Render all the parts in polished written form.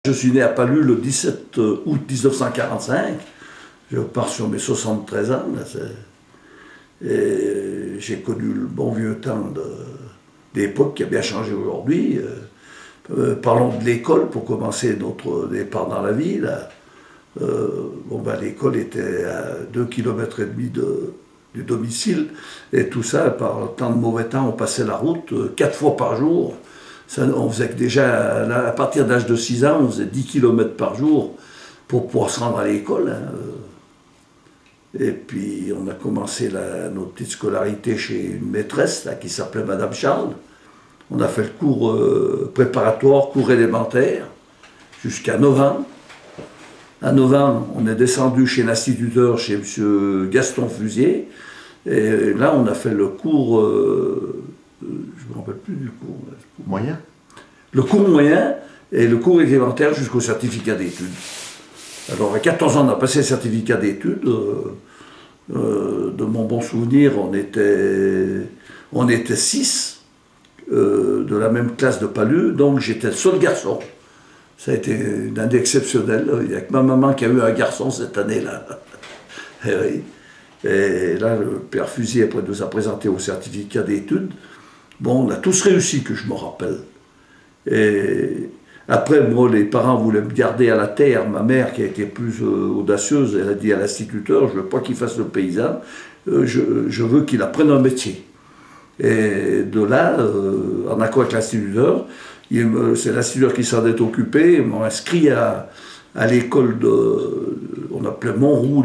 Je suis né à Palu le 17 août 1945. Je pars sur mes 73 ans. Et j'ai connu le bon vieux temps d'époque qui a bien changé aujourd'hui. Parlons de l'école pour commencer notre départ dans la vie. L'école était à 2,5 km du domicile. Et tout ça, par le temps de mauvais temps, on passait la route 4 fois par jour. Ça, on faisait que déjà, à partir de l'âge de 6 ans, on faisait 10 km par jour pour pouvoir se rendre à l'école. Et puis, on a commencé notre petite scolarité chez une maîtresse là, qui s'appelait Madame Charles. On a fait le cours préparatoire, cours élémentaire, jusqu'à 9 ans. À 9 ans, on est descendu chez l'instituteur, chez M. Gaston Fusier. Et là, on a fait le cours... je ne me rappelle plus du cours. Moyen. Le cours moyen et le cours élémentaire jusqu'au certificat d'études. Alors à 14 ans, on a passé le certificat d'études. De mon bon souvenir, on était 6 de la même classe de Palu, donc j'étais le seul garçon. Ça a été une année exceptionnelle. Il n'y a que ma maman qui a eu un garçon cette année-là. Et, oui. Et là, le père Fusier, après, nous a présenté au certificat d'études. Bon, on a tous réussi, que je me rappelle. Et après, moi, les parents voulaient me garder à la terre. Ma mère, qui a été plus audacieuse, elle a dit à l'instituteur, je ne veux pas qu'il fasse le paysan, je veux qu'il apprenne un métier. Et de là, en accord avec l'instituteur, c'est l'instituteur qui s'en est occupé, ils m'ont inscrit à l'école on appelait Montroux,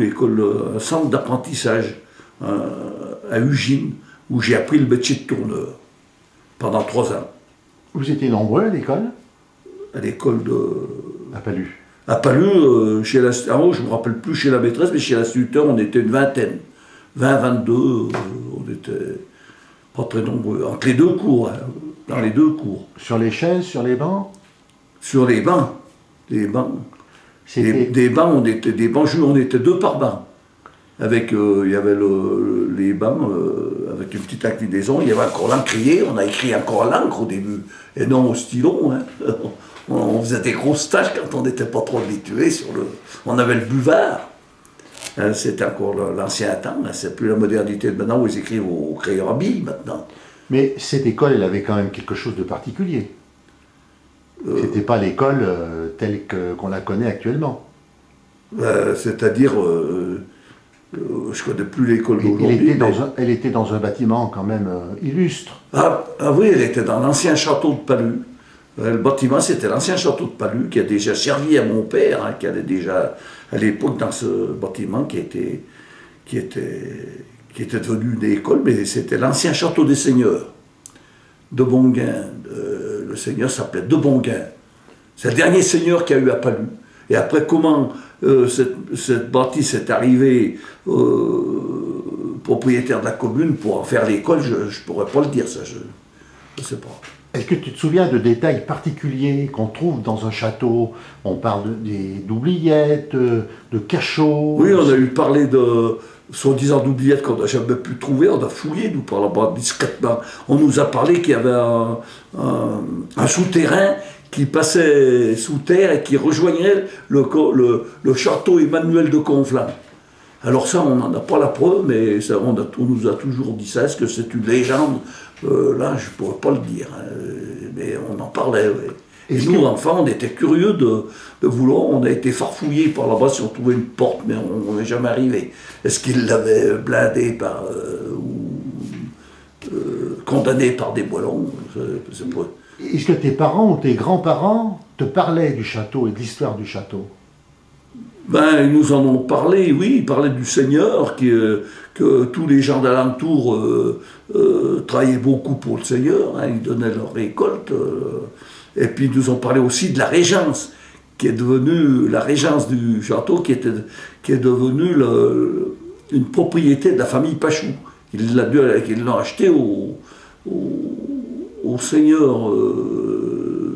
un centre d'apprentissage à Ugine, où j'ai appris le métier de tourneur. Pendant 3 ans. Vous étiez nombreux à l'école? À l'école de... À Palu. À Palu, je ne me rappelle plus chez la maîtresse, mais chez l'instituteur, on était une vingtaine. 20, 22, on était pas très nombreux. Entre les deux cours, dans les deux cours. Sur les chaises, sur les bancs? Sur les bancs. Les bancs. Des bancs, on était 2 par banc. Avec, il y avait les bancs avec une petite inclinaison, il y avait encore l'encrier, on a écrit encore à l'encre au début, et non au stylo. Hein. On faisait des grosses tâches quand on n'était pas trop habitué. On avait le buvard. Hein, c'était encore l'ancien temps, hein. C'est plus la modernité de maintenant où ils écrivent au crayon à billes maintenant. Mais cette école, elle avait quand même quelque chose de particulier. C'était pas l'école telle qu'on la connaît actuellement. C'est-à-dire... je ne connais plus l'école d'aujourd'hui. Elle était dans un bâtiment quand même illustre. Ah oui, elle était dans l'ancien château de Palu. Le bâtiment, c'était l'ancien château de Palu qui a déjà servi à mon père, hein, qui allait déjà à l'époque dans ce bâtiment qui était devenu une école, mais c'était l'ancien château des seigneurs de Bonguin. Le seigneur s'appelait de Bonguin. C'est le dernier seigneur qu'il y a eu à Palu. Et après, comment cette bâtisse est arrivée propriétaire de la commune pour en faire l'école, je ne pourrais pas le dire, ça, je ne sais pas. Est-ce que tu te souviens de détails particuliers qu'on trouve dans un château? On parle d'oubliettes, de cachots. Oui, on a eu parlé de soi-disant d'oubliettes qu'on n'a jamais pu trouver, on a fouillé, nous, par là-bas, discrètement. On nous a parlé qu'il y avait un souterrain qui passait sous terre et qui rejoignait le château Emmanuel de Conflans. Alors ça, on n'en a pas la preuve, mais ça, on nous a toujours dit ça. Est-ce que c'est une légende? Là, je ne pourrais pas le dire, hein, mais on en parlait. Oui. Et nous, enfants, on était curieux de vouloir. On a été farfouillés par là-bas si on trouvait une porte, mais on n'est jamais arrivé. Est-ce qu'ils l'avaient blindé ou condamné par des boilons? C'est pas... Est-ce que tes parents ou tes grands-parents te parlaient du château et de l'histoire du château? Ben, ils nous en ont parlé, oui, ils parlaient du Seigneur, que tous les gens d'alentour travaillaient beaucoup pour le Seigneur, hein, ils donnaient leur récolte. Et puis ils nous ont parlé aussi de la régence, qui est devenue la régence du château, qui est devenue une propriété de la famille Pachou. Ils l'ont acheté au Seigneur,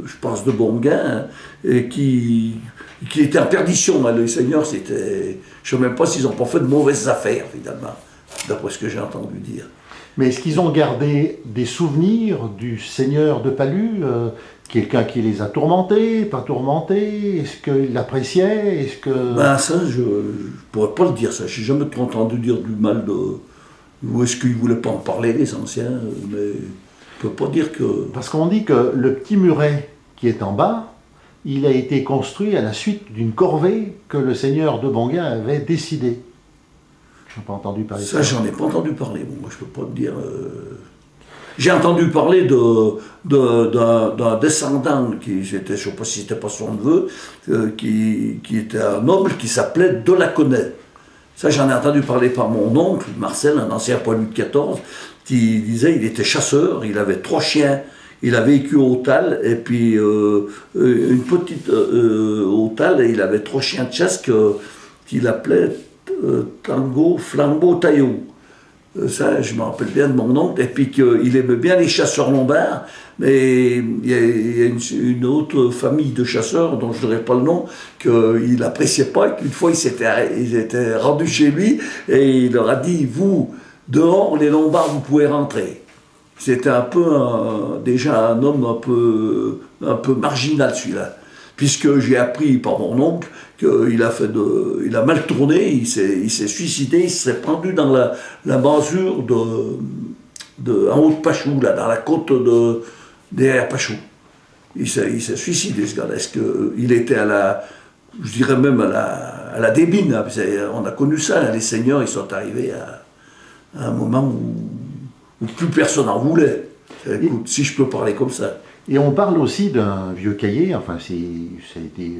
je pense, de Bonguin, hein, et qui était en perdition. Hein. Le Seigneur, je ne sais même pas s'ils n'ont pas fait de mauvaises affaires, finalement, d'après ce que j'ai entendu dire. Mais est-ce qu'ils ont gardé des souvenirs du seigneur de Palu, quelqu'un qui les a tourmentés, pas tourmentés? Est-ce qu'ils l'appréciaient? Est-ce que... Ben ça, je pourrais pas le dire, ça. J'ai jamais trop entendu dire du mal de... Ou est-ce qu'ils voulaient pas en parler, les anciens, mais je peux pas dire que... Parce qu'on dit que le petit muret qui est en bas, il a été construit à la suite d'une corvée que le seigneur de Bonguin avait décidé. Je n'ai pas entendu parler de Ça, j'en ai pas entendu parler. Bon, moi, je peux pas te dire... J'ai entendu parler d'un descendant, je ne sais pas si c'était pas son neveu, qui était un noble qui s'appelait Delaconnet. Ça, j'en ai entendu parler par mon oncle, Marcel, un ancien poilu de 14, qui disait qu'il était chasseur, il avait 3 chiens, il a vécu au Tal, et puis une petite au Tal, et il avait 3 chiens de chasse qu'il appelait Tango, Flambeau, Taillot. Ça, je me rappelle bien de mon oncle, et puis qu'il aimait bien les chasseurs lombards, mais il y a une autre famille de chasseurs, dont je ne dirai pas le nom, qu'il n'appréciait pas, et qu'une fois ils étaient rendus chez lui, et il leur a dit, vous, dehors, les lombards, vous pouvez rentrer. C'était un peu déjà un homme un peu marginal, celui-là. Puisque j'ai appris par mon oncle qu'il il a mal tourné, il s'est suicidé, il s'est pendu dans la masure en haut de Pachou, là, dans la côte derrière Pachou. Il s'est suicidé, ce gars-là. Est-ce qu'il était je dirais même à la débine, hein, on a connu ça, hein, les seigneurs, ils sont arrivés à un moment où plus personne n'en voulait. Écoute, si je peux parler comme ça. Et on parle aussi d'un vieux cahier, enfin ça a été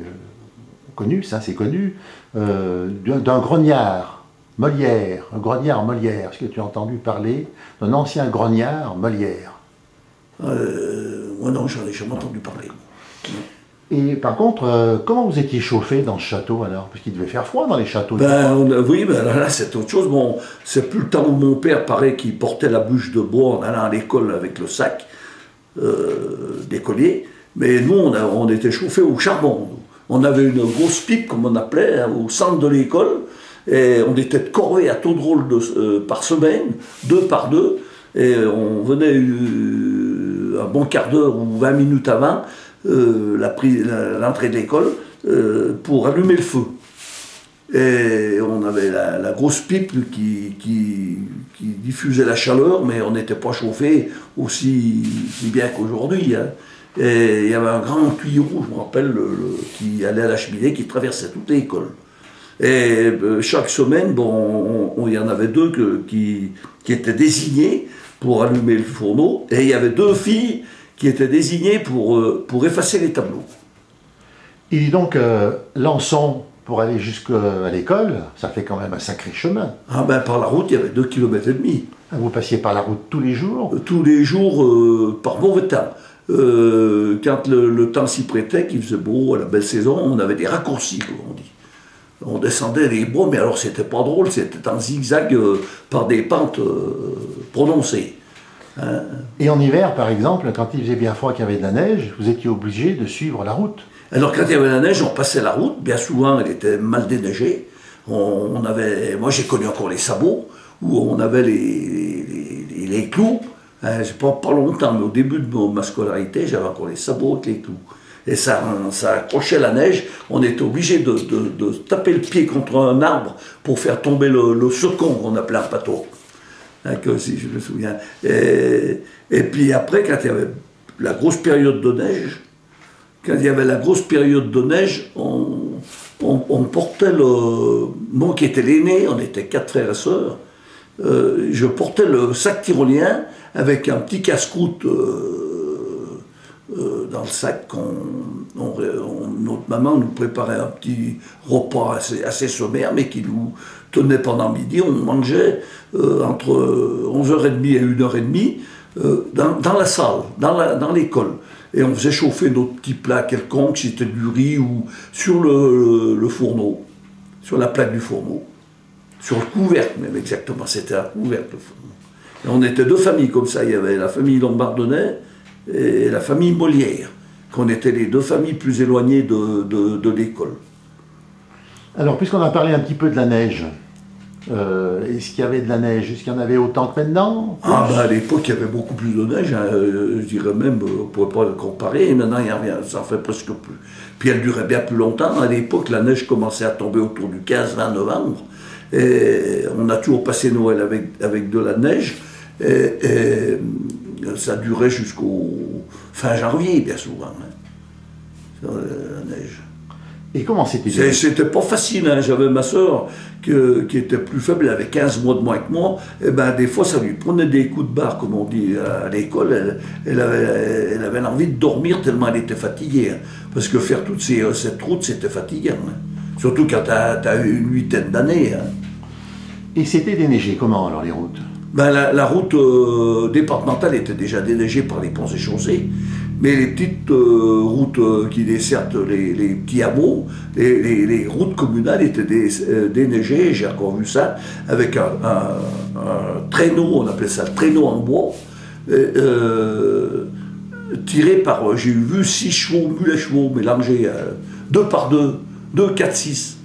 connu, ça c'est connu, d'un grognard Molière, un grognard Molière. Est-ce que tu as entendu parler d'un ancien grognard Molière? Moi non, j'en ai jamais entendu parler. Et par contre, comment vous étiez chauffé dans ce château alors? Parce qu'il devait faire froid dans les châteaux. Oui, ben là c'est autre chose. Bon, c'est plus le temps où mon père paraît qu'il portait la bûche de bois en allant à l'école avec le sac d'écolier. Mais nous, on était chauffés au charbon. On avait une grosse pipe, comme on appelait, hein, au centre de l'école. Et on était de corvée à taux de rôle par semaine, 2 par 2. Et on venait un bon quart d'heure ou 20 minutes avant l'entrée de l'école pour allumer le feu. Et on avait la grosse pipe qui diffusait la chaleur, mais on n'était pas chauffé aussi bien qu'aujourd'hui. Hein. Et il y avait un grand tuyau, je me rappelle, qui allait à la cheminée, qui traversait toute l'école. Et chaque semaine, il y en avait 2 qui étaient désignés pour allumer le fourneau, et il y avait 2 filles qui étaient désignées pour effacer les tableaux. Et donc, Lançon, pour aller jusqu'à l'école, ça fait quand même un sacré chemin. Ah ben, par la route, il y avait 2,5 km. Vous passiez par la route tous les jours? Tous les jours, par mauvais temps. Quand le temps s'y prêtait, qu'il faisait beau, à la belle saison, on avait des raccourcis, comme on dit. On descendait les bois, mais alors c'était pas drôle, c'était en zigzag par des pentes prononcées. Hein. Et en hiver, par exemple, quand il faisait bien froid, qu'il y avait de la neige, vous étiez obligé de suivre la route? Alors quand il y avait la neige, on passait la route, bien souvent elle était mal déneigée. Moi j'ai connu encore les sabots, où on avait les clous. Hein, c'est pas longtemps, mais au début de ma scolarité, j'avais encore les sabots avec les clous. Et ça accrochait la neige, on était obligé de taper le pied contre un arbre pour faire tomber le second qu'on appelait un pâteau. Hein, si je me souviens. Et puis après, quand il y avait la grosse période de neige, on portait moi qui étais l'aîné, on était 4 frères et sœurs, je portais le sac tyrolien avec un petit casse-croûte dans le sac. Notre maman nous préparait un petit repas assez sommaire, mais qui nous tenait pendant midi. On mangeait entre 11h30 et 1h30 dans la salle, dans l'école. Et on faisait chauffer notre petits plats quelconques, si c'était du riz ou sur le fourneau, sur la plaque du fourneau. Sur le couvercle même, exactement, c'était un couvercle, le fourneau. Et on était 2 familles comme ça, il y avait la famille Lombardonnais et la famille Molière, qu'on était les 2 familles plus éloignées de l'école. Alors, puisqu'on a parlé un petit peu de la neige, Est-ce qu'il y avait de la neige? Est-ce qu'il y en avait autant que maintenant? Ah ben à l'époque, il y avait beaucoup plus de neige, hein, je dirais même, on ne pourrait pas le comparer, et maintenant, il y a rien, ça en fait presque plus. Puis elle durait bien plus longtemps. À l'époque, la neige commençait à tomber autour du 15-20 novembre, et on a toujours passé Noël avec de la neige, et ça durait jusqu'au fin janvier, bien souvent, hein, la neige. Et comment c'était? C'était pas facile, hein. J'avais ma soeur qui était plus faible, elle avait 15 mois de moins que moi, et ben des fois ça lui prenait des coups de barre, comme on dit à l'école, elle avait envie de dormir tellement elle était fatiguée, hein. Parce que faire toute cette route, c'était fatigant, hein. Surtout quand t'as eu une huitaine d'années, hein. Et c'était déneigé, comment alors les routes? Ben, la route départementale était déjà déneigée par les ponts et chaussées, mais les petites routes qui dessertent les petits hameaux, les routes communales étaient déneigées, j'ai encore vu ça, avec un traîneau, on appelait ça le traîneau en bois, tiré par, j'ai vu 6 chevaux, mulets chevaux mélangés, 2 par 2, 2, 4, 6.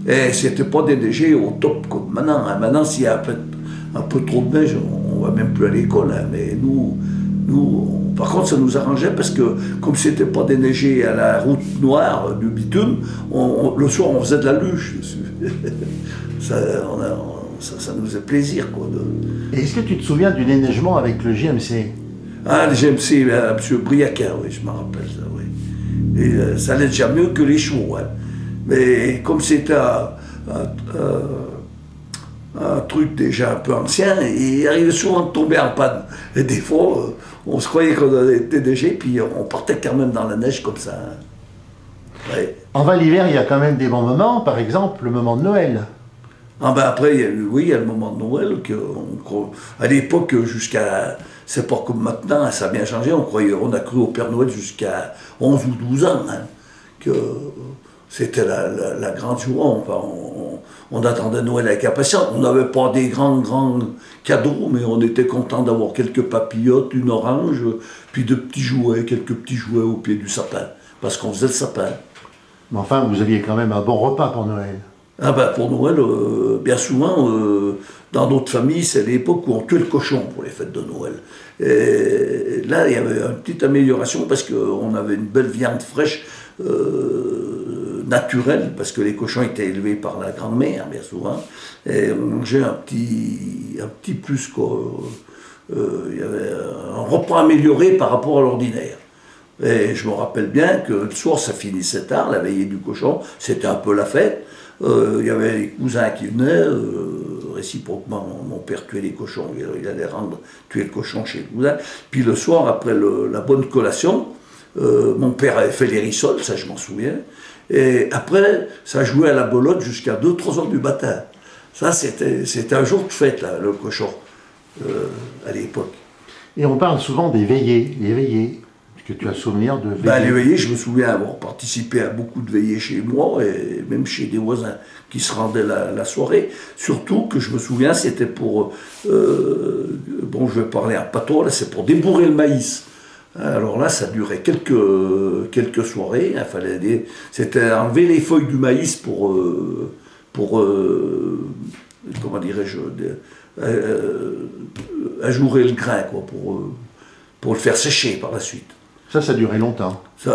Et c'était pas déneigé au top comme maintenant, hein. Maintenant, s'il y a un peu trop de neige, on va même plus à l'école, hein. Mais nous, par contre, ça nous arrangeait parce que, comme c'était pas déneigé à la route noire du bitume, le soir, on faisait de la luge dessus. ça nous faisait plaisir, quoi. Et est-ce que tu te souviens du déneigement avec le GMC? Ah, le GMC, M. Briaca, oui, je me rappelle ça, oui. Et ça allait déjà mieux que les chevaux, hein. Mais comme c'était un truc déjà un peu ancien, il arrivait souvent de tomber en panne. Et des fois, on se croyait qu'on avait été déneigé, puis on partait quand même dans la neige comme ça, hein. Ouais. En Val-d'Hiver, il y a quand même des bons moments, par exemple le moment de Noël. Ah ben après, il y a le moment de Noël, à l'époque, c'est pas comme maintenant, ça a bien changé, on a cru au Père Noël jusqu'à 11 ou 12 ans, hein, que c'était la grande joie. Enfin, on attendait Noël avec impatience. On n'avait pas des grands cadeaux, mais on était content d'avoir quelques papillotes, une orange, puis quelques petits jouets au pied du sapin, parce qu'on faisait le sapin. Mais enfin, vous aviez quand même un bon repas pour Noël. Ah ben pour Noël, bien souvent, dans notre famille, c'est l'époque où on tuait le cochon pour les fêtes de Noël. Et là, il y avait une petite amélioration parce qu'on avait une belle viande fraîche, naturelle, parce que les cochons étaient élevés par la grand-mère, bien souvent. Et on mangeait un petit plus, quoi. Il y avait un repas amélioré par rapport à l'ordinaire. Et je me rappelle bien que le soir, ça finissait tard, la veillée du cochon, c'était un peu la fête. Il y avait les cousins qui venaient, réciproquement, mon père tuait les cochons, il allait tuer le cochon chez le cousin. Puis le soir, après la bonne collation, mon père avait fait les rissoles, ça je m'en souviens. Et après, ça jouait à la belote jusqu'à 2-3 heures du matin. Ça, c'était un jour de fête, là, le cochon, à l'époque. Et on parle souvent des veillées, les veillées. Est-ce que tu as souvenir de veillées? Ben, les veillées, je me souviens avoir participé à beaucoup de veillées chez moi, et même chez des voisins qui se rendaient la soirée. Surtout que je me souviens, c'était pour... bon, je vais parler en patois, là, c'est pour débourrer le maïs. Alors là, ça durait quelques soirées. Il fallait c'était enlever les feuilles du maïs pour comment dirais-je, ajourer le grain, quoi, pour le faire sécher par la suite. Ça durait longtemps. Ça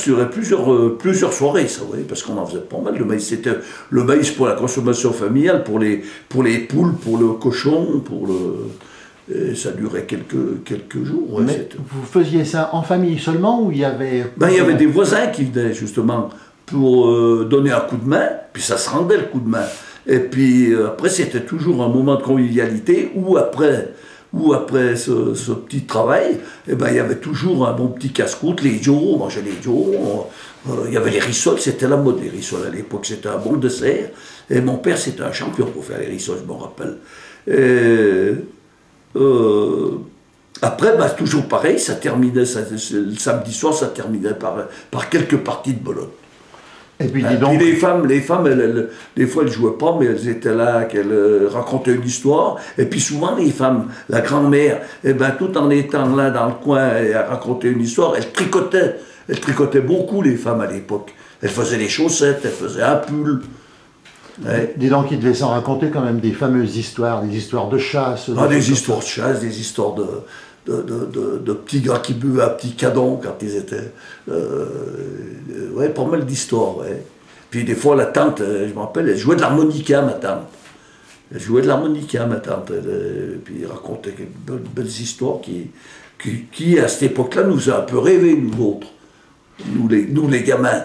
durait plusieurs soirées, ça, oui, parce qu'on en faisait pas mal. Le maïs, c'était le maïs pour la consommation familiale, pour les poules, pour le cochon, et ça durait quelques jours. Ouais. Mais vous faisiez ça en famille seulement ou il y avait... Ben, il y avait des voisins qui venaient justement pour donner un coup de main, puis ça se rendait le coup de main. Et puis après, c'était toujours un moment de convivialité où après ce petit travail, eh ben, il y avait toujours un bon petit casse-croûte, les joe, on mangeait les joe, il y avait les rissoles, c'était la mode, les rissoles à l'époque, c'était un bon dessert. Et mon père, c'était un champion pour faire les rissoles, je me rappelle. Après, bah, toujours pareil, ça terminait, le samedi soir, ça terminait par quelques parties de belote. Et puis, dis donc... Puis les femmes des fois, elles ne jouaient pas, mais elles étaient là, qu'elles racontaient une histoire. Et puis souvent, les femmes, la grand-mère, eh ben, tout en étant là dans le coin et à raconter une histoire, elles tricotaient. Elles tricotaient beaucoup, les femmes, à l'époque. Elles faisaient des chaussettes, elles faisaient un pull. Ouais. Dis donc, il devait s'en raconter quand même des fameuses histoires, des histoires de chasse. Ah, des histoires de chasse, des histoires de petits gars qui buvaient à petits cadons quand ils étaient. Ouais, pas mal d'histoires, ouais. Puis des fois, la tante, je me rappelle, elle jouait de l'harmonica, ma tante. Elle jouait de l'harmonica, ma tante. Puis elle racontait quelques belles histoires qui, à cette époque-là, nous a un peu rêvé, nous autres. Nous, les gamins.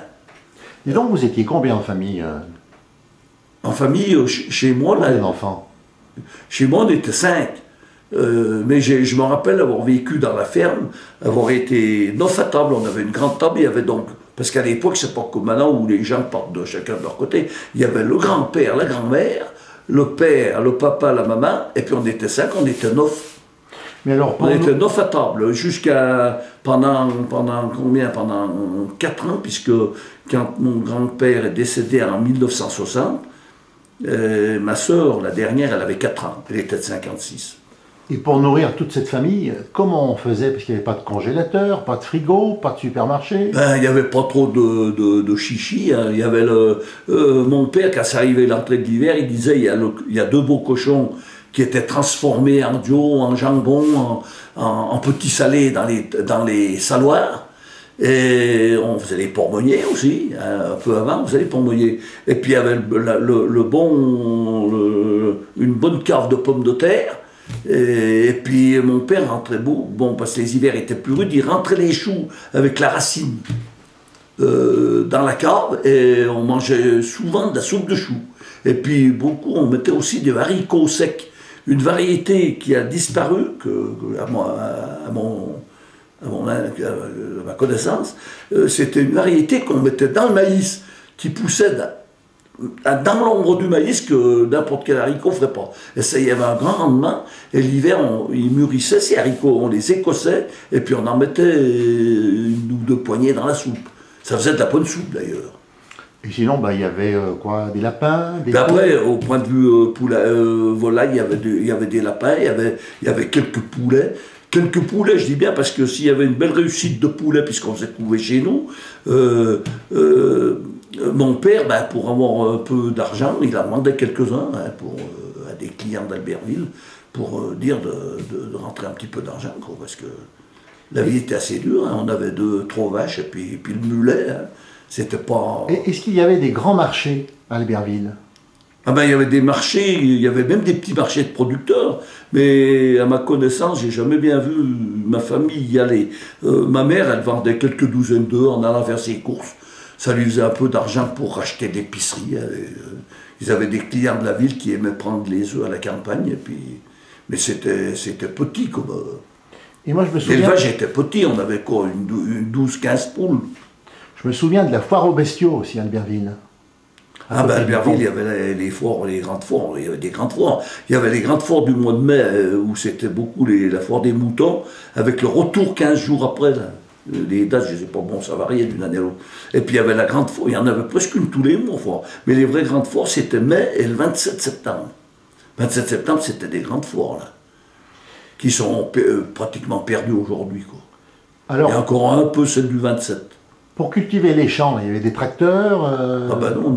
Dis donc, vous étiez combien en famille En famille, chez moi, là, combien d'enfants? chez moi, on était 5. Mais je me rappelle avoir vécu dans la ferme, avoir été 9 à table. On avait une grande table, il y avait donc. Parce qu'à l'époque, c'est pas comme maintenant où les gens partent de chacun de leur côté. Il y avait le grand-père, la grand-mère, le père, le papa, la maman, et puis on était 5, on était 9. Mais alors, On était 9 à table, jusqu'à pendant combien? Pendant 4 ans, puisque quand mon grand-père est décédé en 1960, ma sœur, la dernière, elle avait 4 ans, elle était de 56. et pour nourrir toute cette famille, comment on faisait? Parce qu'il n'y avait pas de congélateur, pas de frigo, pas de supermarché. Ben, il n'y avait pas trop de chichi. Hein. Il y avait mon père, quand ça arrivait l'entrée de l'hiver, il disait il y a 2 beaux cochons qui étaient transformés en dio, en jambon, en petits salés dans les saloirs. Et on faisait les porc-monniers aussi, hein, un peu avant, on faisait les porc-monniers. Et puis il y avait une bonne cave de pommes de terre. Et puis mon père rentrait bon, parce que les hivers étaient plus rudes, il rentrait les choux avec la racine dans la cave et on mangeait souvent de la soupe de choux. Et puis beaucoup, on mettait aussi des haricots secs, une variété qui a disparu à ma connaissance. C'était une variété qu'on mettait dans le maïs qui poussait dans l'ombre du maïs que n'importe quel haricot ne ferait pas. Et ça, il y avait un grand rendement, et l'hiver, ils mûrissaient ces haricots, on les écossait, et puis on en mettait 1 ou 2 poignées dans la soupe. Ça faisait de la bonne soupe d'ailleurs. Et sinon, bah, il y avait quoi? Des lapins, des Puis après, poules? au point de vue volaille, il y avait des lapins, il y avait quelques poulets. Quelques poulets, je dis bien, parce que s'il y avait une belle réussite de poulets, puisqu'on faisait couver chez nous, mon père, ben, pour avoir un peu d'argent, il en demandait quelques-uns hein, à des clients d'Albertville pour dire de rentrer un petit peu d'argent, quoi, parce que la vie était assez dure. Hein, on avait 3 vaches et puis le mulet. Hein, c'était pas. Est-ce qu'il y avait des grands marchés à Albertville? Ah ben, il y avait des marchés, il y avait même des petits marchés de producteurs, mais à ma connaissance, j'ai jamais bien vu ma famille y aller. Ma mère, elle vendait quelques douzaines d'œufs en allant faire ses courses. Ça lui faisait un peu d'argent pour racheter d'épicerie. Ils avaient des clients de la ville qui aimaient prendre les œufs à la campagne, mais c'était petit comme. Et moi, je me souviens. L'élevage était petit, on avait quoi, une 12-15 poules. Je me souviens de la foire aux bestiaux aussi à Albertville. Ah ben, à Albertville, il y avait les foires, les grandes foires, il y avait des grandes foires. Il y avait les grandes foires du mois de mai, où c'était beaucoup la foire des moutons, avec le retour 15 jours après. Là. Les dates, je ne sais pas, bon, ça variait d'une année à l'autre. Et puis il y avait la grande foire, il y en avait presque une tous les mois, foire. Mais les vraies grandes foires, c'était mai et le 27 septembre. 27 septembre, c'était des grandes foires, là, qui sont pratiquement perdues aujourd'hui, quoi. Alors, il y a encore un peu celle du 27. pour cultiver les champs, il y avait des tracteurs. Ah ben non,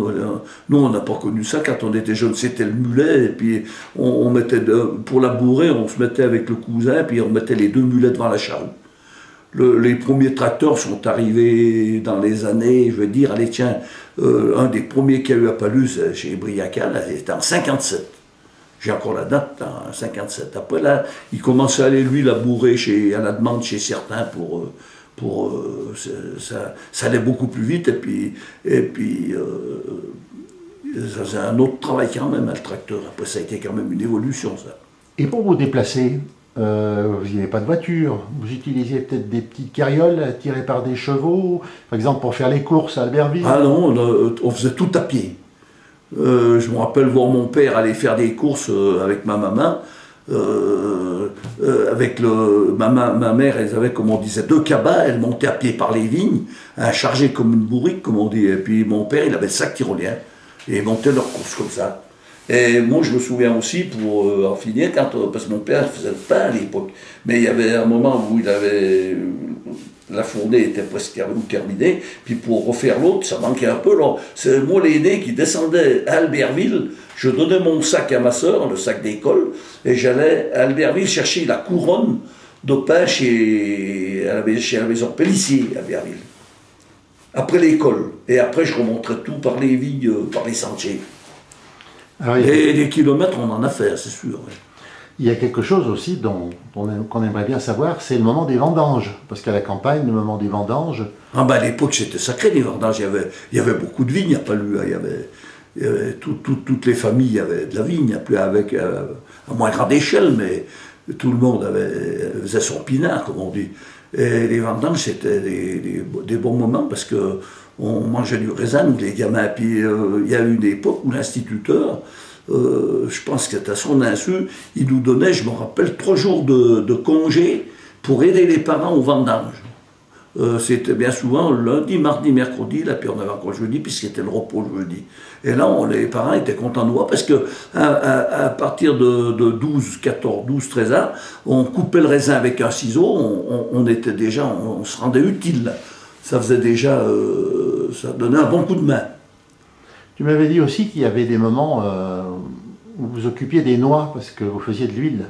nous on n'a pas connu ça quand on était jeunes, c'était le mulet, et puis on mettait, pour labourer, on se mettait avec le cousin, puis on mettait les 2 mulets devant la charrue. Les premiers tracteurs sont arrivés dans les années, je veux dire, allez tiens, un des premiers qu'il y a eu à Palus, chez Briacal, c'était en 57. J'ai encore la date, en 57. Après là, il commençait à aller lui labourer à la demande chez certains ça allait beaucoup plus vite et puis ça faisait un autre travail quand même, le tracteur. Après, ça a été quand même une évolution, ça. Et pour vous déplacer, vous n'avez pas de voiture, vous utilisiez peut-être des petites carrioles tirées par des chevaux, par exemple pour faire les courses à Albertville? Ah non, on faisait tout à pied. Je me rappelle voir mon père aller faire des courses avec ma maman. Avec ma mère, elles avaient, comme on disait, 2 cabas, elles montaient à pied par les vignes, chargées comme une bourrique, comme on dit. Et puis mon père, il avait le sac tyrolien, et ils montaient leurs courses comme ça. Et moi, je me souviens aussi, pour en finir, parce que mon père faisait le pain à l'époque, mais il y avait un moment où il avait la fournée était presque terminée, puis pour refaire l'autre, ça manquait un peu. Alors, c'est moi l'aîné qui descendait à Albertville, je donnais mon sac à ma sœur, le sac d'école, et j'allais à Albertville chercher la couronne de pain chez la maison Pellissier à Albertville. Après l'école. Et après, je remonterais tout par les vignes, par les sentiers. Alors, Et des kilomètres, on en a fait, c'est sûr. Ouais. il y a quelque chose aussi qu'on aimerait bien savoir, c'est le moment des vendanges. Parce qu'à la campagne, le moment des vendanges... Ah ben à l'époque, c'était sacré, les vendanges. Il y avait beaucoup de vignes à Palu. Hein. Il y avait toutes les familles avaient de la vigne, avec, à moins grande échelle, mais tout le monde faisait son pinard, comme on dit. Et les vendanges, c'était des bons moments parce qu'on mangeait du raisin, nous, les gamins. Puis il y a eu une époque où l'instituteur, je pense que c'était à son insu, il nous donnait, je me rappelle, 3 jours de congé pour aider les parents aux vendanges. C'était bien souvent lundi, mardi, mercredi, là, puis on avait encore jeudi, puis c'était le repos le jeudi. Et là, les parents étaient contents de voir, parce que à partir de 12, 14, 12, 13 ans, on coupait le raisin avec un ciseau, on était déjà, on se rendait utile. Là. Ça faisait déjà, ça donnait un bon coup de main. Tu m'avais dit aussi qu'il y avait des moments où vous occupiez des noix, parce que vous faisiez de l'huile.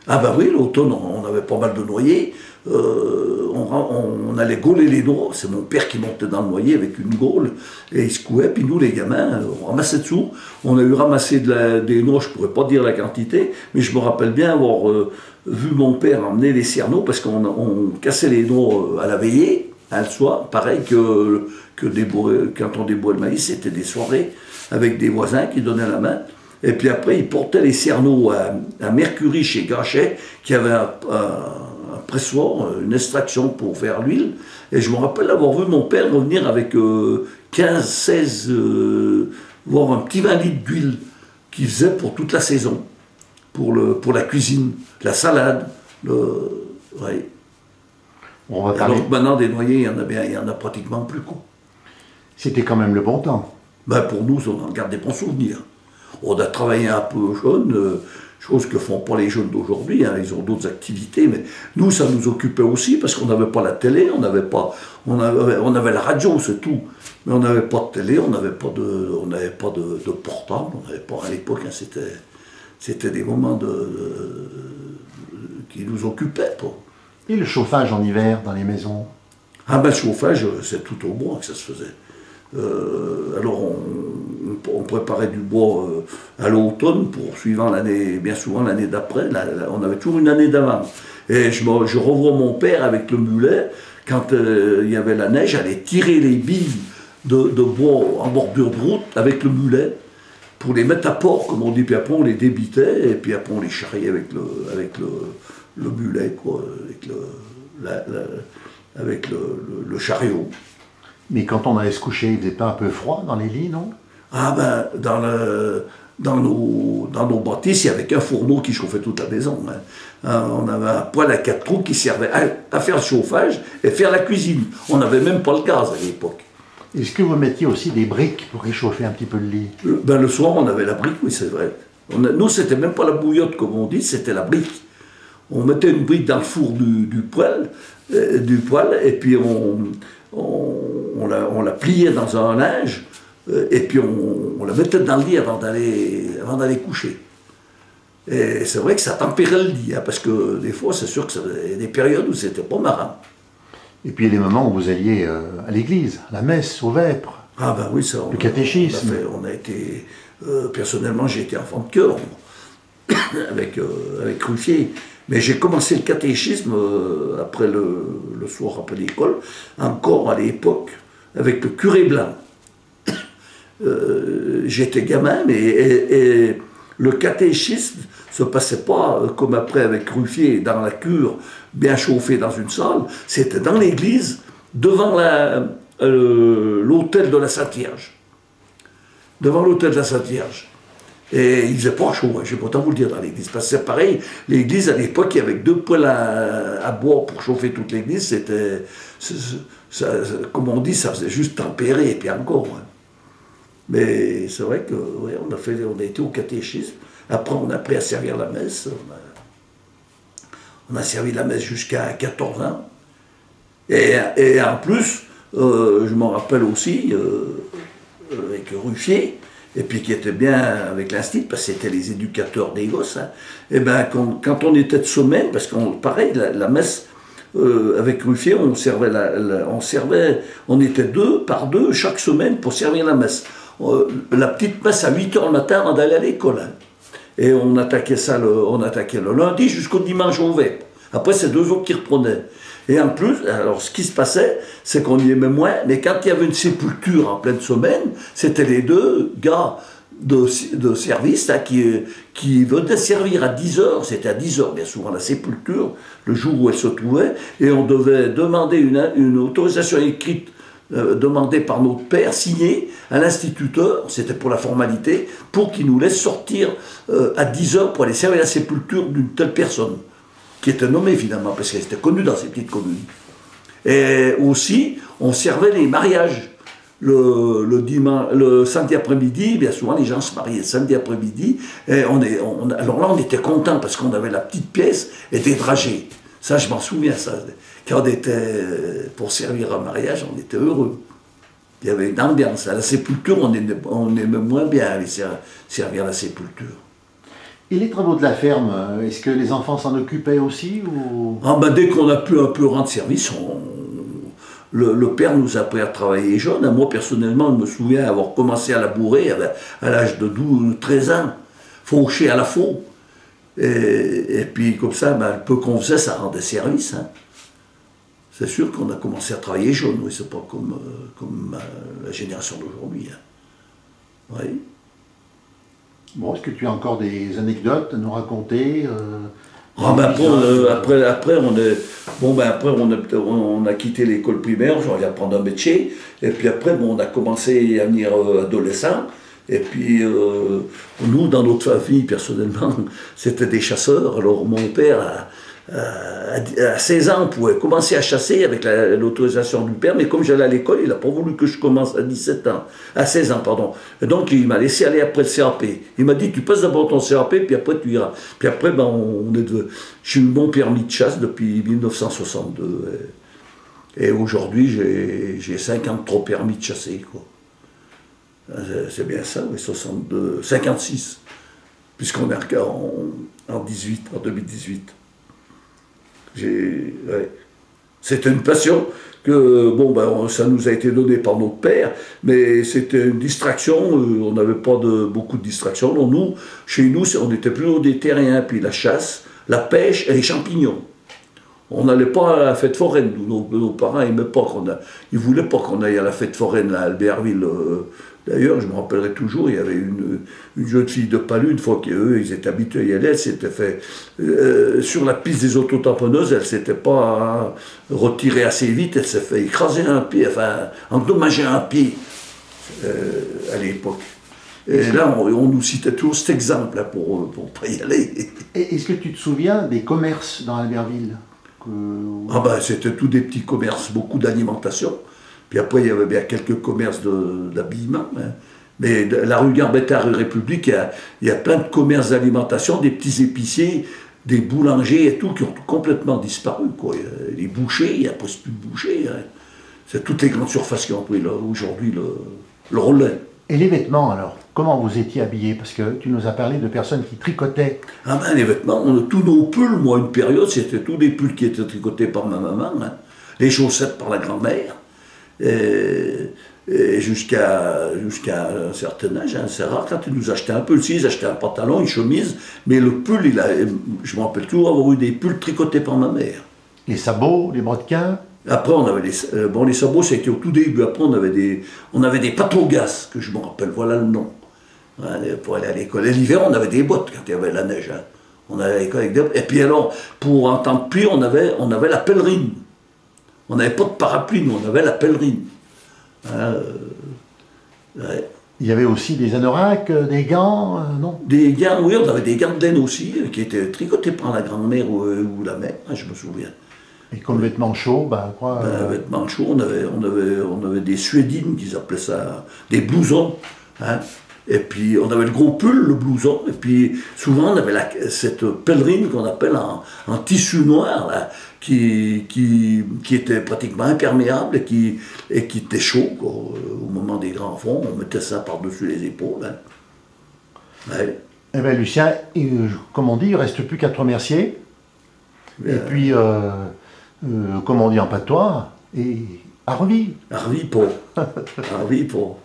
Ah ben oui, l'automne, on avait pas mal de noyers. On allait gauler les noix. C'est mon père qui montait dans le noyer avec une gaule et il secouait. Puis nous, les gamins, on ramassait dessous. On a eu ramassé des noix, je ne pourrais pas dire la quantité, mais je me rappelle bien avoir vu mon père emmener les cerneaux parce qu'on cassait les noix à la veillée, le soir. Pareil que quand on déboit le maïs, c'était des soirées avec des voisins qui donnaient la main. Et puis après, il portait les cerneaux à Mercury chez Gachet, qui avait un pressoir, une extraction pour faire l'huile. Et je me rappelle avoir vu mon père revenir avec 15, 16, voire un petit 20 litres d'huile qu'il faisait pour toute la saison, pour la cuisine, la salade. Ouais. On va parler. Alors que maintenant, des noyers, il y en a pratiquement plus. Quoi. C'était quand même le bon temps. Ben, pour nous, on en garde des bons souvenirs. On a travaillé un peu jeune, chose que font pas les jeunes d'aujourd'hui, hein, ils ont d'autres activités, mais nous, ça nous occupait aussi, parce qu'on n'avait pas la télé, on avait la radio, c'est tout, mais on n'avait pas de télé, on n'avait pas de portable, on n'avait pas, à l'époque, hein, c'était des moments qui nous occupaient. Pas. Et le chauffage en hiver dans les maisons? Ah ben, le chauffage, c'est tout au bois que ça se faisait. Alors on préparait du bois à l'automne pour suivant l'année, bien souvent l'année d'après, on avait toujours une année d'avance. Et je revois mon père avec le mulet, quand il y avait la neige, aller tirer les billes de bois en bordure de route avec le mulet pour les mettre à port, comme on dit, puis après on les débitait, et puis après on les charriait avec le mulet, quoi, avec le chariot. Mais quand on allait se coucher, il faisait pas un peu froid dans les lits, non? Ah ben, dans nos bâtisses, il y avait qu'un fourneau qui chauffait toute la maison. Hein. On avait un poêle à 4 trous qui servait à faire le chauffage et faire la cuisine. On n'avait même pas le gaz à l'époque. Est-ce que vous mettiez aussi des briques pour réchauffer un petit peu le lit? Ben, le soir, on avait la brique, oui, c'est vrai. Nous, c'était même pas la bouillotte, comme on dit, c'était la brique. On mettait une brique dans le four du poêle, et puis on la pliait dans un linge, et puis on la mettait dans le lit avant d'aller coucher. Et c'est vrai que ça tempérait le lit, hein, parce que des fois, c'est sûr qu'il y a des périodes où c'était pas marrant. Et puis il y a des moments où vous alliez à l'église, à la messe, au vêpres. Ah ben oui, ça. Le catéchisme. On a été, personnellement, j'ai été enfant de cœur avec Ruffier. Mais j'ai commencé le catéchisme après le soir après l'école, encore à l'époque, avec le curé Blanc. J'étais gamin, mais le catéchisme se passait pas comme après avec Ruffier, dans la cure, bien chauffé dans une salle. C'était dans l'église, devant l'autel de la Sainte-Vierge. Devant l'autel de la Sainte-Vierge. Et il faisait pas chaud, hein, je ne vais pas autant vous le dire dans l'église. Parce que c'est pareil, l'église à l'époque, il y avait 2 poêles à bois pour chauffer toute l'église. C'était, comme on dit, ça faisait juste tempérer, et puis encore. Hein. Mais c'est vrai que ouais, on a été au catéchisme. Après, on a appris à servir la messe. On a servi la messe jusqu'à 14 ans. Et en plus, je m'en rappelle aussi, avec Ruffier, et puis qui était bien avec l'Institut, parce que c'était les éducateurs des gosses, hein. Et ben quand on était de semaine, parce qu'on pareil, la messe, avec Ruffier, on était 2 par 2 chaque semaine pour servir la messe. La petite messe à 8h le matin, on allait à l'école, hein. Et on attaquait le lundi jusqu'au dimanche au vêpres. Après, c'est 2 autres qui reprenaient. Et en plus, alors ce qui se passait, c'est qu'on y aimait moins, mais quand il y avait une sépulture en pleine semaine, c'était les 2 gars de service là, qui venaient servir à 10h, c'était à 10h bien souvent la sépulture, le jour où elle se trouvait, et on devait demander une autorisation écrite demandée par notre père, signée à l'instituteur, c'était pour la formalité, pour qu'il nous laisse sortir à 10h pour aller servir la sépulture d'une telle personne, qui était nommée finalement, parce qu'elle était connue dans ces petites communes. Et aussi, on servait les mariages. Le samedi après-midi, bien souvent les gens se mariaient le samedi après-midi, et alors là on était contents parce qu'on avait la petite pièce et des dragées. Ça je m'en souviens, ça. Quand on était pour servir un mariage, on était heureux. Il y avait une ambiance. À la sépulture, on aimait moins bien aller servir la sépulture. Et les travaux de la ferme, est-ce que les enfants s'en occupaient aussi ou... Ah ben, dès qu'on a pu un peu rendre service, le père nous a appris à travailler jeune. Moi, personnellement, je me souviens avoir commencé à labourer à l'âge de 12-13 ans, faucher à la faux. Et puis, comme ça, ben, le peu qu'on faisait, ça rendait service, hein. C'est sûr qu'on a commencé à travailler jeune, oui, c'est pas comme la génération d'aujourd'hui, hein. Oui. Bon, est-ce que tu as encore des anecdotes à nous raconter Ah ben après on a quitté l'école primaire, j'ai envie d'apprendre un métier, et puis après on a commencé à venir adolescent, et puis nous dans notre famille personnellement c'était des chasseurs. Alors mon père à 16 ans on pouvait commencer à chasser avec l'autorisation du père, mais comme j'allais à l'école, il n'a pas voulu que je commence à 16 ans pardon. Et donc il m'a laissé aller après le CAP. Il m'a dit tu passes d'abord ton CAP puis après tu iras. Puis après j'ai eu mon permis de chasse depuis 1962 et aujourd'hui j'ai 53 permis de chasser, quoi. C'est bien ça, oui, 56 puisqu'on est en 2018. Ouais. C'était une passion que, ça nous a été donné par notre père, mais c'était une distraction, on n'avait pas beaucoup de distractions. Donc chez nous, on était plutôt des terriens, puis la chasse, la pêche et les champignons. On n'allait pas à la fête foraine, nos parents n'aimaient pas ils voulaient pas qu'on aille à la fête foraine à Albertville. D'ailleurs, je me rappellerai toujours, il y avait une jeune fille de Palu, une fois qu'eux, ils étaient habitués à y aller, elle s'était fait, sur la piste des autotamponneuses, elle ne s'était pas retirée assez vite, elle s'est fait écraser un pied, enfin, endommager un pied à l'époque. Et là, on nous citait toujours cet exemple là, pour ne pas y aller. Est-ce que tu te souviens des commerces dans Albertville c'était tous des petits commerces, beaucoup d'alimentation. Puis après, il y avait bien quelques commerces d'habillement, hein. Mais la rue Gambetta, rue République, il y a plein de commerces d'alimentation, des petits épiciers, des boulangers et tout, qui ont complètement disparu, quoi. Les bouchers, il n'y a presque plus de bouchers, hein. C'est toutes les grandes surfaces qui ont pris aujourd'hui le relais. Et les vêtements, alors, comment vous étiez habillés? Parce que tu nous as parlé de personnes qui tricotaient. Ah ben, les vêtements, tous nos pulls, moi, une période, c'était tous des pulls qui étaient tricotés par ma maman, hein. Les chaussettes par la grand-mère. Et jusqu'à un certain âge, hein, c'est rare quand ils nous achetaient un pull. Si, ils achetaient un pantalon, une chemise, mais le pull, je me rappelle toujours avoir eu des pulls tricotés par ma mère. Les sabots, les brodequins? Après, on avait les sabots, c'était au tout début. Après, on avait des pâtes au gaz, que je me rappelle, voilà le nom, pour aller à l'école. Et l'hiver, on avait des bottes quand il y avait la neige, hein. On allait à l'école avec des bottes. Et puis alors, pour en temps de pluie, on avait la pèlerine. On n'avait pas de parapluie, nous, on avait la pèlerine. Ouais. Il y avait aussi des anoraks, des gants, non? Des gants, oui, on avait des gants de laine aussi, qui étaient tricotés par la grand-mère ou la mère, hein, je me souviens. Et comme vêtements chauds, vêtements chauds, on avait des suédines, qu'ils appelaient ça, des blousons, hein. Et puis on avait le gros pull, le blouson, et puis souvent on avait cette pèlerine qu'on appelle en tissu noir, là, qui était pratiquement imperméable et qui était chaud, quoi. Au moment des grands fronts, on mettait ça par-dessus les épaules. Hein. Ouais. Eh bien, Lucien, comme on dit, il ne reste plus qu'à te remercier. Et puis, comme on dit en patois, et à revivre. Arrivo. Arrivo.